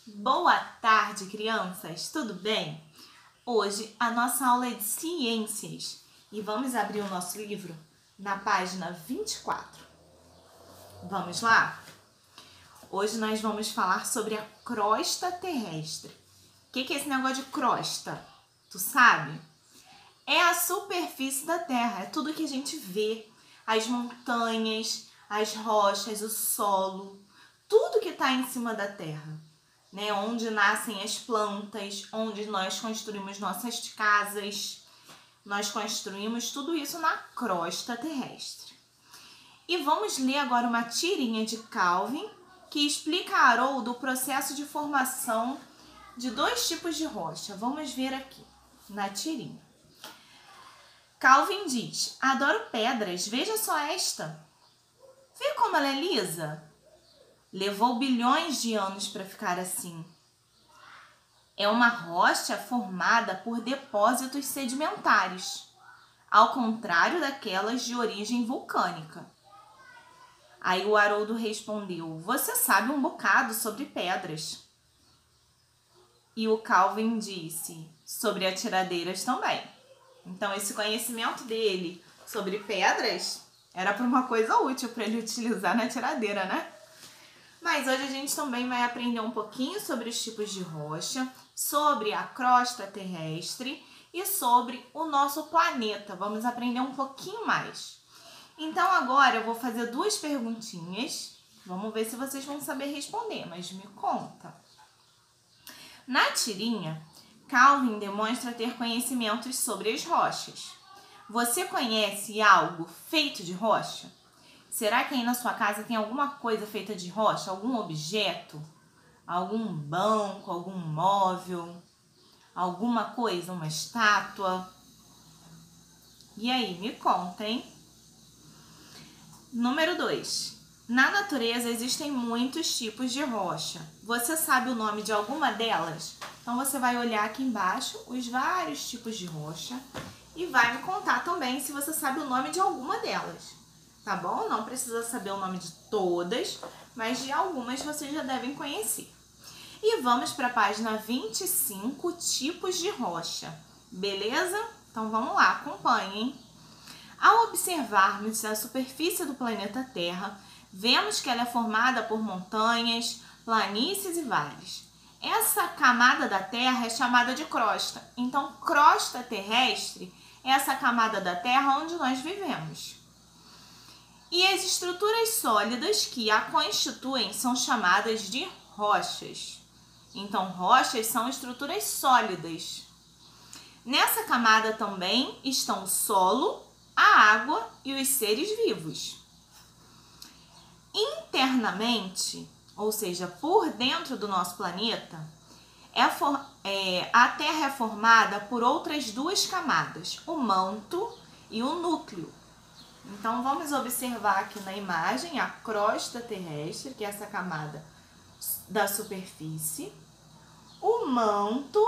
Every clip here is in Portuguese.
Boa tarde, crianças! Tudo bem? Hoje a nossa aula é de ciências e vamos abrir o nosso livro na página 24. Vamos lá? Hoje nós vamos falar sobre a crosta terrestre. O que é esse negócio de crosta? Tu sabe? É a superfície da Terra, é tudo que a gente vê. As montanhas, as rochas, o solo, tudo que está em cima da Terra. Né, onde nascem as plantas, onde nós construímos nossas casas, nós construímos tudo isso na crosta terrestre. E vamos ler agora uma tirinha de Calvin que explica a Haroldo o processo de formação de dois tipos de rocha. Vamos ver aqui na tirinha. Calvin diz: adoro pedras, veja só esta. Vê como ela é lisa? Levou bilhões de anos para ficar assim. É uma rocha formada por depósitos sedimentares, ao contrário daquelas de origem vulcânica. Aí o Haroldo respondeu: você sabe um bocado sobre pedras. E o Calvin disse: sobre atiradeiras também. Então esse conhecimento dele sobre pedras era para uma coisa útil para ele utilizar na tiradeira, né? Mas hoje a gente também vai aprender um pouquinho sobre os tipos de rocha, sobre a crosta terrestre e sobre o nosso planeta. Vamos aprender um pouquinho mais. Então agora eu vou fazer duas perguntinhas. Vamos ver se vocês vão saber responder, mas me conta. Na tirinha, Calvin demonstra ter conhecimentos sobre as rochas. Você conhece algo feito de rocha? Será que aí na sua casa tem alguma coisa feita de rocha? Algum objeto? Algum banco? Algum móvel? Alguma coisa? Uma estátua? E aí, me conta, hein? Número 2. Na natureza existem muitos tipos de rocha. Você sabe o nome de alguma delas? Então você vai olhar aqui embaixo os vários tipos de rocha e vai me contar também se você sabe o nome de alguma delas. Tá bom? Não precisa saber o nome de todas, mas de algumas vocês já devem conhecer. E vamos para a página 25, tipos de rocha. Beleza? Então vamos lá, acompanhem. Ao observarmos a superfície do planeta Terra, vemos que ela é formada por montanhas, planícies e vales. Essa camada da Terra é chamada de crosta. Então, crosta terrestre é essa camada da Terra onde nós vivemos. E as estruturas sólidas que a constituem são chamadas de rochas. Então, rochas são estruturas sólidas. Nessa camada também estão o solo, a água e os seres vivos. Internamente, ou seja, por dentro do nosso planeta, a Terra é formada por outras duas camadas, o manto e o núcleo. Então, vamos observar aqui na imagem a crosta terrestre, que é essa camada da superfície, o manto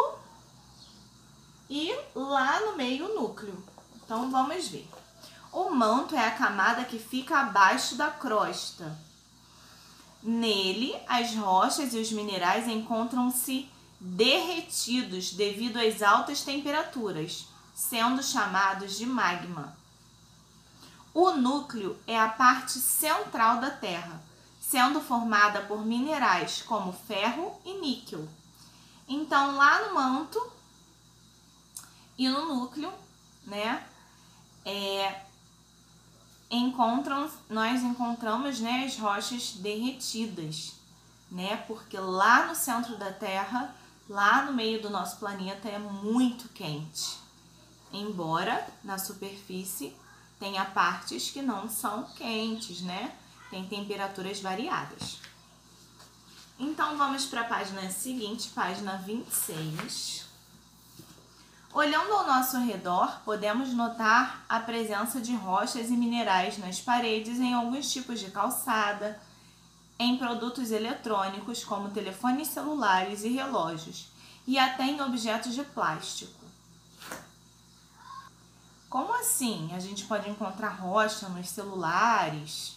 e lá no meio o núcleo. Então, vamos ver. O manto é a camada que fica abaixo da crosta. Nele, as rochas e os minerais encontram-se derretidos devido às altas temperaturas, sendo chamados de magma. O núcleo é a parte central da Terra, sendo formada por minerais como ferro e níquel. Então, lá no manto e no núcleo, né, nós encontramos, né, as rochas derretidas, né, porque lá no centro da Terra, lá no meio do nosso planeta, é muito quente. Embora na superfície tenha partes que não são quentes, né? Tem temperaturas variadas. Então, vamos para a página seguinte, página 26. Olhando ao nosso redor, podemos notar a presença de rochas e minerais nas paredes em alguns tipos de calçada, em produtos eletrônicos como telefones celulares e relógios, e até em objetos de plástico. Como assim? A gente pode encontrar rocha nos celulares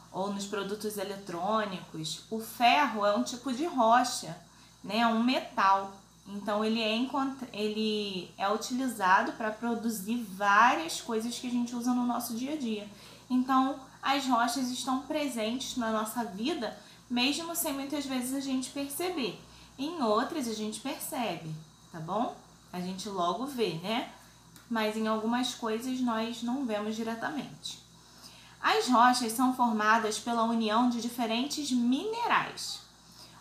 ou nos produtos eletrônicos. O ferro é um tipo de rocha né, um metal. Então ele é utilizado para produzir várias coisas que a gente usa no nosso dia a dia. Então as rochas estão presentes na nossa vida, mesmo sem muitas vezes a gente perceber. Em outras a gente percebe, tá bom? A gente logo vê, né? Mas em algumas coisas nós não vemos diretamente. As rochas são formadas pela união de diferentes minerais.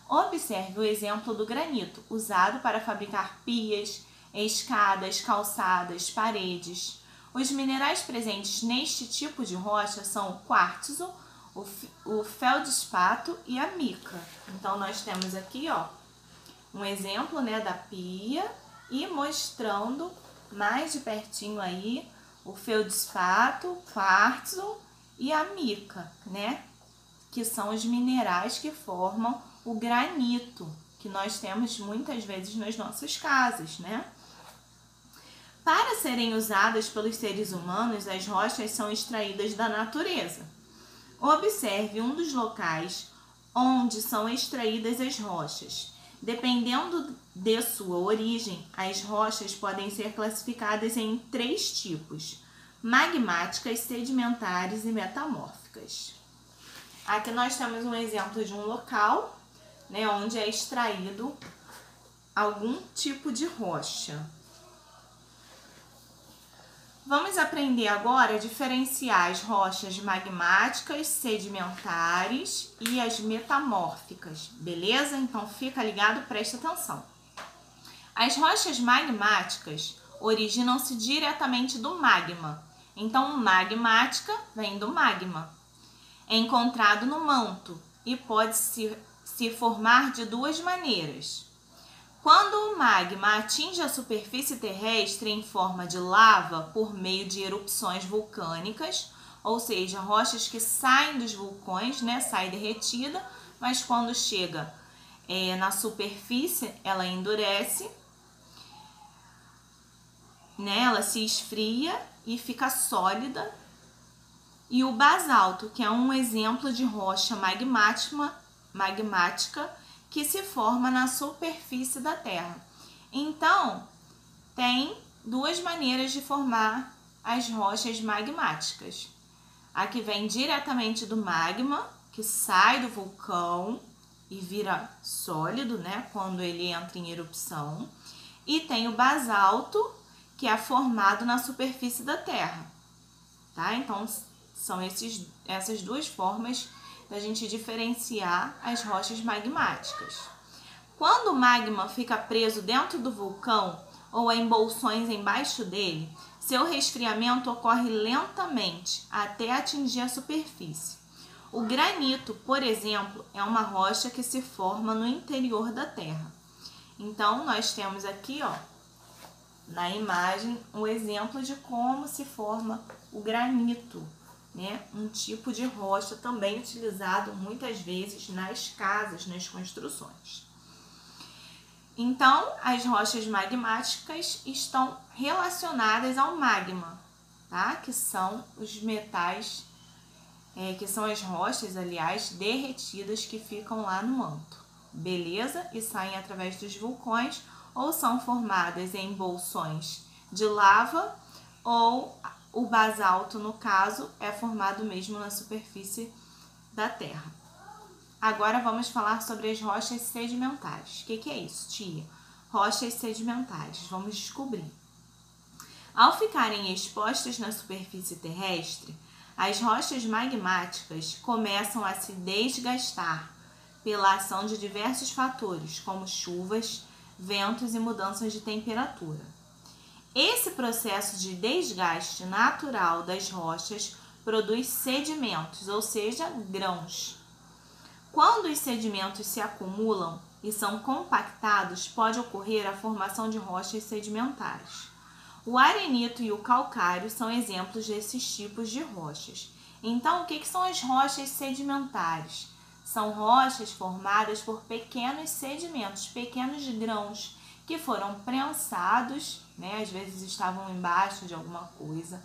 Observe o exemplo do granito, usado para fabricar pias, escadas, calçadas, paredes. Os minerais presentes neste tipo de rocha são o quartzo, o feldspato e a mica. Então nós temos aqui, ó, um exemplo, né, da pia e mostrando mais de pertinho aí o feldspato, quartzo e a mica, né, que são os minerais que formam o granito, que nós temos muitas vezes nas nossas casas, né? Para serem usadas pelos seres humanos, as rochas são extraídas da natureza. Observe um dos locais onde são extraídas as rochas. Dependendo de sua origem, as rochas podem ser classificadas em 3 tipos: magmáticas, sedimentares e metamórficas. Aqui nós temos um exemplo de um local, né, onde é extraído algum tipo de rocha. Vamos aprender agora a diferenciar as rochas magmáticas, sedimentares e as metamórficas, beleza? Então fica ligado, presta atenção. As rochas magmáticas originam-se diretamente do magma. Então, magmática vem do magma. É encontrado no manto e pode se formar de 2 maneiras. Quando o magma atinge a superfície terrestre em forma de lava por meio de erupções vulcânicas, ou seja, rochas que saem dos vulcões, né, sai derretida, mas quando chega na superfície, ela endurece, né, ela se esfria e fica sólida. E o basalto, que é um exemplo de rocha magmática que se forma na superfície da Terra. Então, tem 2 maneiras de formar as rochas magmáticas. A que vem diretamente do magma, que sai do vulcão e vira sólido, né, quando ele entra em erupção. E tem o basalto, que é formado na superfície da Terra. Tá? Então, são essas 2 formas da gente diferenciar as rochas magmáticas. Quando o magma fica preso dentro do vulcão ou em bolsões embaixo dele, seu resfriamento ocorre lentamente até atingir a superfície. O granito, por exemplo, é uma rocha que se forma no interior da Terra. Então, nós temos aqui, ó, na imagem, um exemplo de como se forma o granito, né? Um tipo de rocha também utilizado muitas vezes nas casas, nas construções. Então, as rochas magmáticas estão relacionadas ao magma, tá? Que são os metais, que são as rochas, aliás, derretidas que ficam lá no manto, beleza? E saem através dos vulcões ou são formadas em bolsões de lava, ou o basalto, no caso, é formado mesmo na superfície da Terra. Agora vamos falar sobre as rochas sedimentares. O que é isso, tia? Rochas sedimentares. Vamos descobrir. Ao ficarem expostas na superfície terrestre, as rochas magmáticas começam a se desgastar pela ação de diversos fatores, como chuvas, ventos e mudanças de temperatura. Esse processo de desgaste natural das rochas produz sedimentos, ou seja, grãos. Quando os sedimentos se acumulam e são compactados, pode ocorrer a formação de rochas sedimentares. O arenito e o calcário são exemplos desses tipos de rochas. Então, o que são as rochas sedimentares? São rochas formadas por pequenos sedimentos, pequenos grãos, que foram prensados, né? Às vezes estavam embaixo de alguma coisa,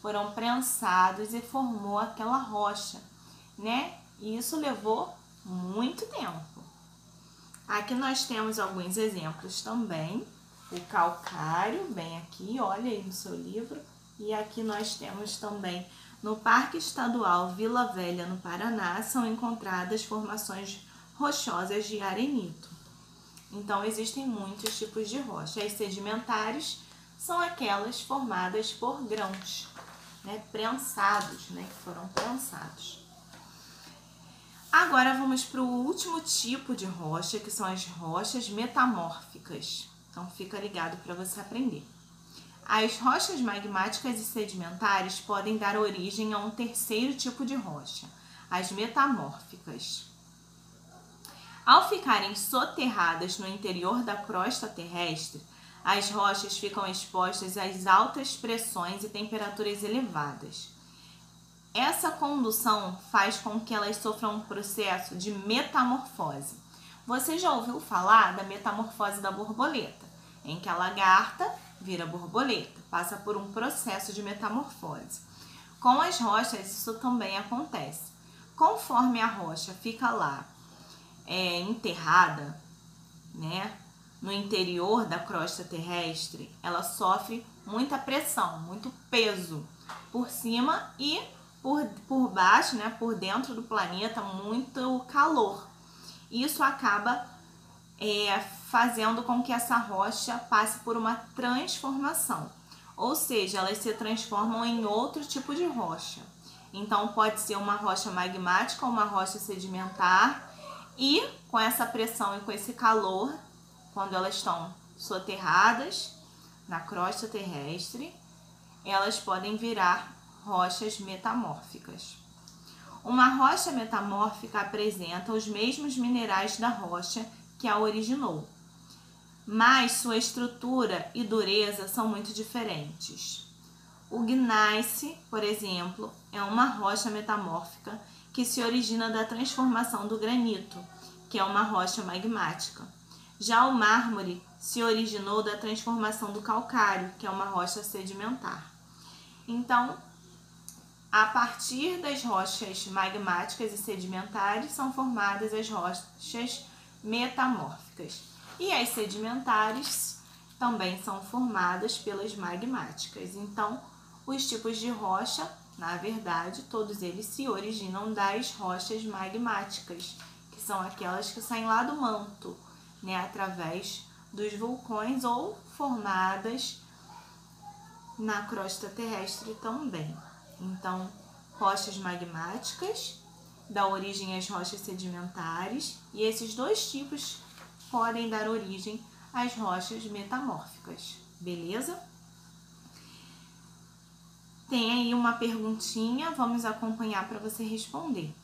foram prensados e formou aquela rocha, né? E isso levou muito tempo. Aqui nós temos alguns exemplos também. O calcário, bem aqui, olha aí no seu livro. E aqui nós temos também, no Parque Estadual Vila Velha, no Paraná, são encontradas formações rochosas de arenito. Então, existem muitos tipos de rocha. As sedimentares são aquelas formadas por grãos, né, prensados, né, que foram prensados. Agora vamos para o último tipo de rocha, que são as rochas metamórficas. Então fica ligado para você aprender. As rochas magmáticas e sedimentares podem dar origem a um terceiro tipo de rocha, as metamórficas. Ao ficarem soterradas no interior da crosta terrestre, as rochas ficam expostas às altas pressões e temperaturas elevadas. Essa condução faz com que elas sofram um processo de metamorfose. Você já ouviu falar da metamorfose da borboleta, em que a lagarta vira borboleta, passa por um processo de metamorfose. Com as rochas, isso também acontece. Conforme a rocha fica lá enterrada, né, no interior da crosta terrestre, ela sofre muita pressão, muito peso por cima e por baixo, né, por dentro do planeta, muito calor. Isso acaba fazendo com que essa rocha passe por uma transformação, ou seja, elas se transformam em outro tipo de rocha. Então, pode ser uma rocha magmática ou uma rocha sedimentar, e com essa pressão e com esse calor, quando elas estão soterradas na crosta terrestre, elas podem virar rochas metamórficas. Uma rocha metamórfica apresenta os mesmos minerais da rocha que a originou, mas sua estrutura e dureza são muito diferentes. O gneiss, por exemplo, é uma rocha metamórfica que se origina da transformação do granito, que é uma rocha magmática. Já o mármore se originou da transformação do calcário, que é uma rocha sedimentar. Então, a partir das rochas magmáticas e sedimentares são formadas as rochas metamórficas. E as sedimentares também são formadas pelas magmáticas. Então, os tipos de rocha, na verdade, todos eles se originam das rochas magmáticas, que são aquelas que saem lá do manto, né, através dos vulcões ou formadas na crosta terrestre também. Então, rochas magmáticas dá origem às rochas sedimentares, e esses dois tipos podem dar origem às rochas metamórficas, beleza? Tem aí uma perguntinha, vamos acompanhar para você responder.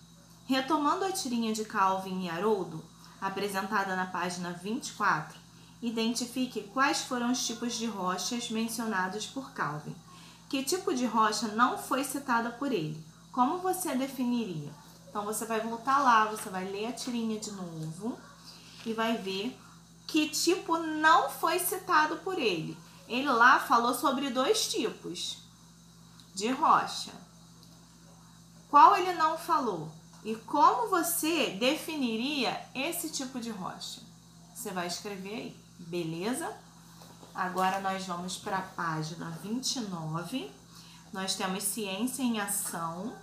Retomando a tirinha de Calvin e Haroldo, apresentada na página 24, identifique quais foram os tipos de rochas mencionados por Calvin. Que tipo de rocha não foi citada por ele? Como você definiria? Então, você vai voltar lá, você vai ler a tirinha de novo e vai ver que tipo não foi citado por ele. Ele lá falou sobre 2 tipos de rocha. Qual ele não falou? E como você definiria esse tipo de rocha? Você vai escrever aí, beleza? Agora nós vamos para a página 29. Nós temos ciência em ação.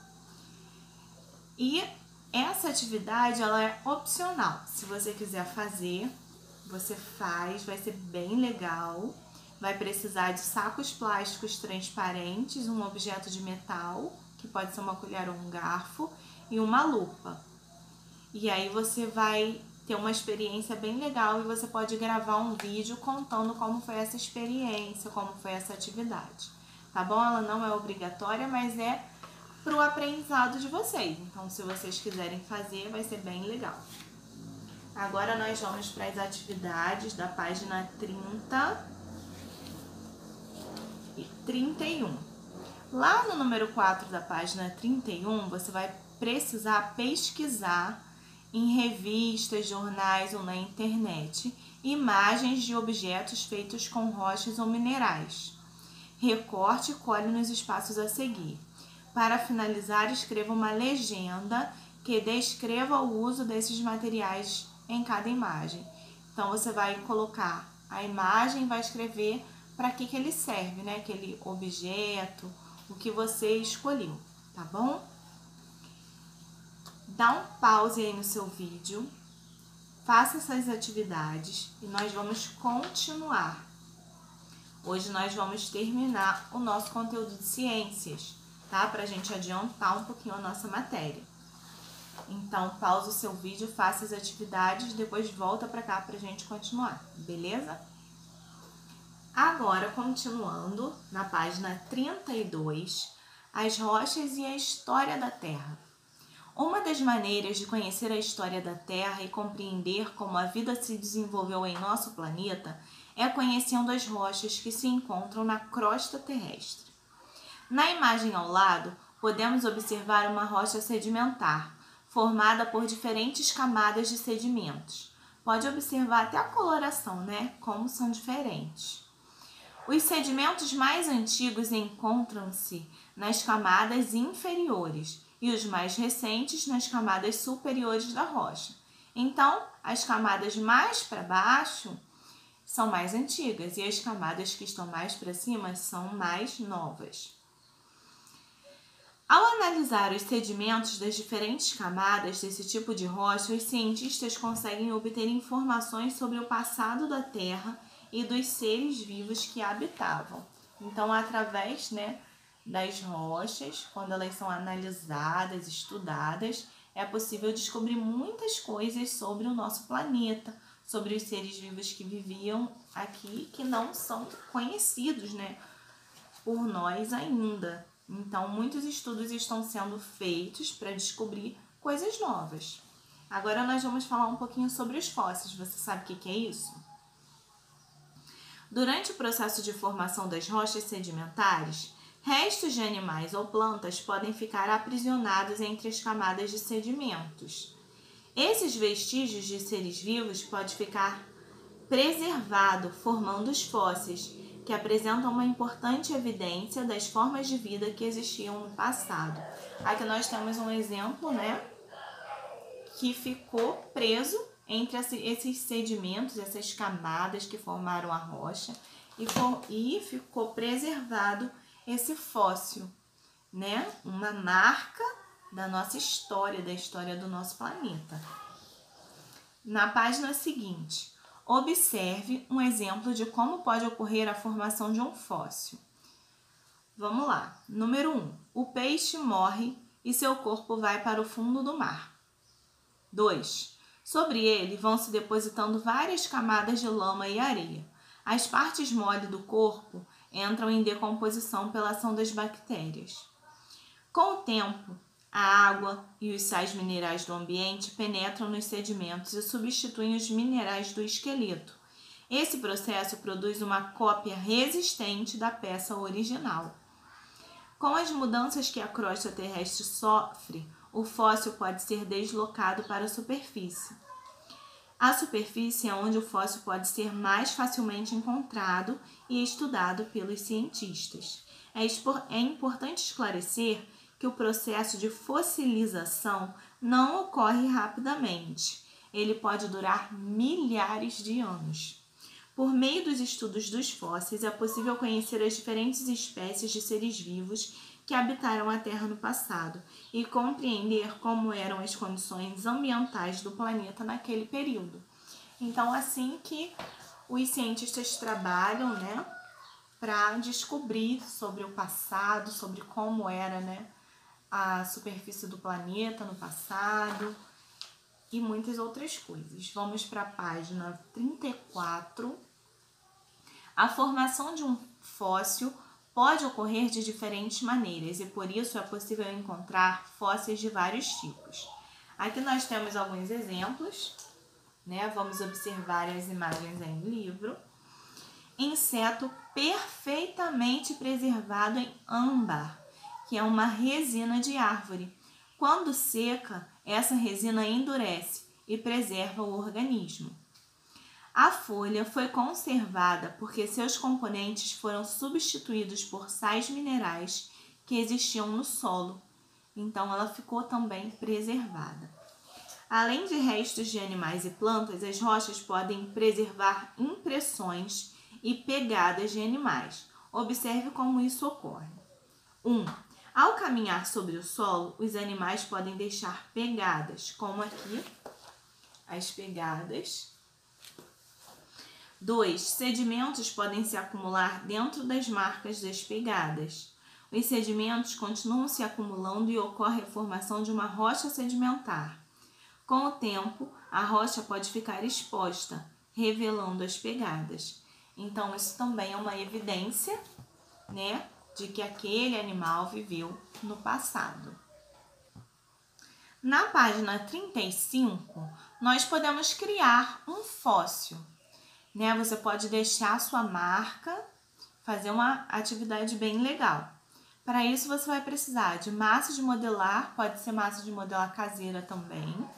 E essa atividade ela é opcional. Se você quiser fazer, você faz, vai ser bem legal. Vai precisar de sacos plásticos transparentes, um objeto de metal, que pode ser uma colher ou um garfo, e uma lupa. E aí você vai ter uma experiência bem legal e você pode gravar um vídeo contando como foi essa experiência, como foi essa atividade. Tá bom? Ela não é obrigatória, mas é para o aprendizado de vocês. Então, se vocês quiserem fazer, vai ser bem legal. Agora nós vamos para as atividades da página 30 e 31. Lá no número 4 da página 31, você vai precisar pesquisar em revistas, jornais ou na internet imagens de objetos feitos com rochas ou minerais. Recorte e colhe nos espaços a seguir. Para finalizar, escreva uma legenda que descreva o uso desses materiais em cada imagem. Então, você vai colocar a imagem e vai escrever para que ele serve, né? Aquele objeto, o que você escolheu, tá bom? Dá um pause aí no seu vídeo, faça essas atividades e nós vamos continuar. Hoje nós vamos terminar o nosso conteúdo de ciências, tá? Pra gente adiantar um pouquinho a nossa matéria. Então, pausa o seu vídeo, faça as atividades, depois volta pra cá pra gente continuar, beleza? Agora, continuando, na página 32, as rochas e a história da Terra. Uma das maneiras de conhecer a história da Terra e compreender como a vida se desenvolveu em nosso planeta é conhecendo as rochas que se encontram na crosta terrestre. Na imagem ao lado, podemos observar uma rocha sedimentar, formada por diferentes camadas de sedimentos. Pode observar até a coloração, né? Como são diferentes. Os sedimentos mais antigos encontram-se nas camadas inferiores e os mais recentes nas camadas superiores da rocha. Então, as camadas mais para baixo são mais antigas e as camadas que estão mais para cima são mais novas. Ao analisar os sedimentos das diferentes camadas desse tipo de rocha, os cientistas conseguem obter informações sobre o passado da Terra e dos seres vivos que a habitavam. Então, através, das rochas, quando elas são analisadas, estudadas, é possível descobrir muitas coisas sobre o nosso planeta, sobre os seres vivos que viviam aqui, que não são conhecidos, por nós ainda. Então, muitos estudos estão sendo feitos para descobrir coisas novas. Agora, nós vamos falar um pouquinho sobre os fósseis. Você sabe o que é isso? Durante o processo de formação das rochas sedimentares, restos de animais ou plantas podem ficar aprisionados entre as camadas de sedimentos. Esses vestígios de seres vivos podem ficar preservados, formando os fósseis, que apresentam uma importante evidência das formas de vida que existiam no passado. Aqui nós temos um exemplo, que ficou preso entre esses sedimentos, essas camadas que formaram a rocha, e ficou preservado esse fóssil, uma marca da nossa história, da história do nosso planeta. Na página seguinte, observe um exemplo de como pode ocorrer a formação de um fóssil. Vamos lá. Número 1. O peixe morre e seu corpo vai para o fundo do mar. 2. Sobre ele vão se depositando várias camadas de lama e areia. As partes mole do corpo entram em decomposição pela ação das bactérias. Com o tempo, a água e os sais minerais do ambiente penetram nos sedimentos e substituem os minerais do esqueleto. Esse processo produz uma cópia resistente da peça original. Com as mudanças que a crosta terrestre sofre, o fóssil pode ser deslocado para a superfície. A superfície é onde o fóssil pode ser mais facilmente encontrado e estudado pelos cientistas. É importante esclarecer que o processo de fossilização não ocorre rapidamente. Ele pode durar milhares de anos. Por meio dos estudos dos fósseis, é possível conhecer as diferentes espécies de seres vivos que habitaram a Terra no passado e compreender como eram as condições ambientais do planeta naquele período. Então, assim que os cientistas trabalham, para descobrir sobre o passado, sobre como era, a superfície do planeta no passado e muitas outras coisas. Vamos para a página 34. A formação de um fóssil pode ocorrer de diferentes maneiras e por isso é possível encontrar fósseis de vários tipos. Aqui nós temos alguns exemplos, Vamos observar as imagens aí no livro. Inseto perfeitamente preservado em âmbar, que é uma resina de árvore. Quando seca, essa resina endurece e preserva o organismo. A folha foi conservada porque seus componentes foram substituídos por sais minerais que existiam no solo. Então, ela ficou também preservada. Além de restos de animais e plantas, as rochas podem preservar impressões e pegadas de animais. Observe como isso ocorre. 1. Ao caminhar sobre o solo, os animais podem deixar pegadas, como aqui as pegadas. 2. Sedimentos podem se acumular dentro das marcas das pegadas. Os sedimentos continuam se acumulando e ocorre a formação de uma rocha sedimentar. Com o tempo, a rocha pode ficar exposta, revelando as pegadas. Então, isso também é uma evidência, né, de que aquele animal viveu no passado. Na página 35, nós podemos criar um fóssil, né? Você pode deixar a sua marca, fazer uma atividade bem legal. Para isso, você vai precisar de massa de modelar, pode ser massa de modelar caseira também,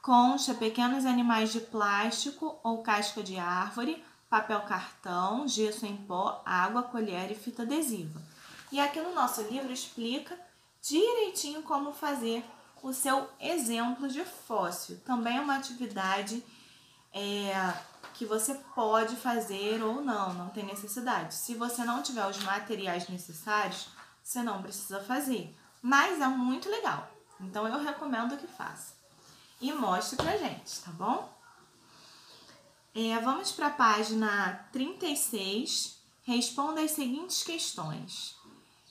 concha, pequenos animais de plástico ou casca de árvore, papel cartão, gesso em pó, água, colher e fita adesiva. E aqui no nosso livro explica direitinho como fazer o seu exemplo de fóssil. Também é uma atividade que você pode fazer ou não tem necessidade. Se você não tiver os materiais necessários, você não precisa fazer. Mas é muito legal, então eu recomendo que faça. E mostre pra gente, tá bom? Vamos para a página 36. Responda as seguintes questões.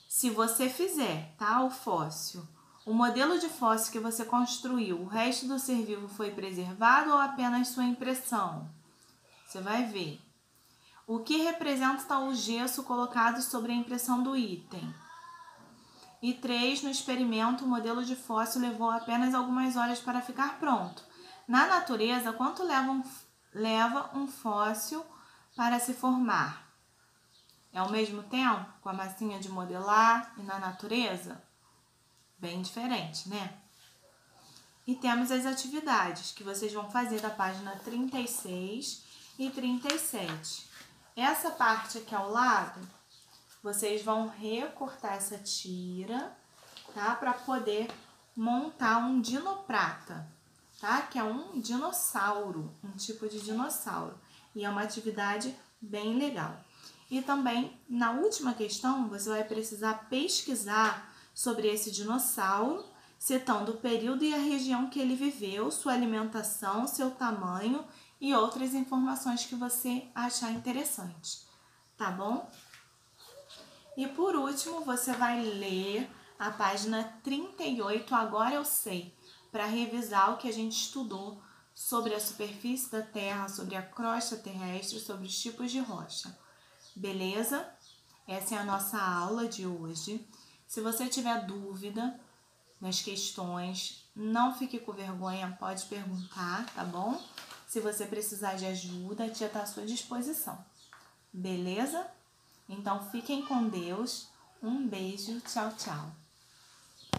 Se você fizer, tá, o fóssil, o modelo de fóssil que você construiu, o resto do ser vivo foi preservado ou apenas sua impressão? Você vai ver. O que representa o gesso colocado sobre a impressão do item? E 3, no experimento, o modelo de fóssil levou apenas algumas horas para ficar pronto. Na natureza, quanto leva um fóssil para se formar? É ao mesmo tempo com a massinha de modelar e na natureza? Bem diferente, né? E temos as atividades que vocês vão fazer da página 36 e 37. Essa parte aqui ao lado, vocês vão recortar essa tira, tá? Para poder montar um dinoprata, tá? Que é um dinossauro, um tipo de dinossauro. E é uma atividade bem legal. E também, na última questão, você vai precisar pesquisar sobre esse dinossauro, citando o período e a região que ele viveu, sua alimentação, seu tamanho e outras informações que você achar interessante, tá bom? E por último, você vai ler a página 38, Agora Eu Sei, para revisar o que a gente estudou sobre a superfície da Terra, sobre a crosta terrestre, sobre os tipos de rocha. Beleza? Essa é a nossa aula de hoje. Se você tiver dúvida nas questões, não fique com vergonha, pode perguntar, tá bom? Se você precisar de ajuda, a tia está à sua disposição. Beleza? Então, fiquem com Deus. Um beijo. Tchau, tchau.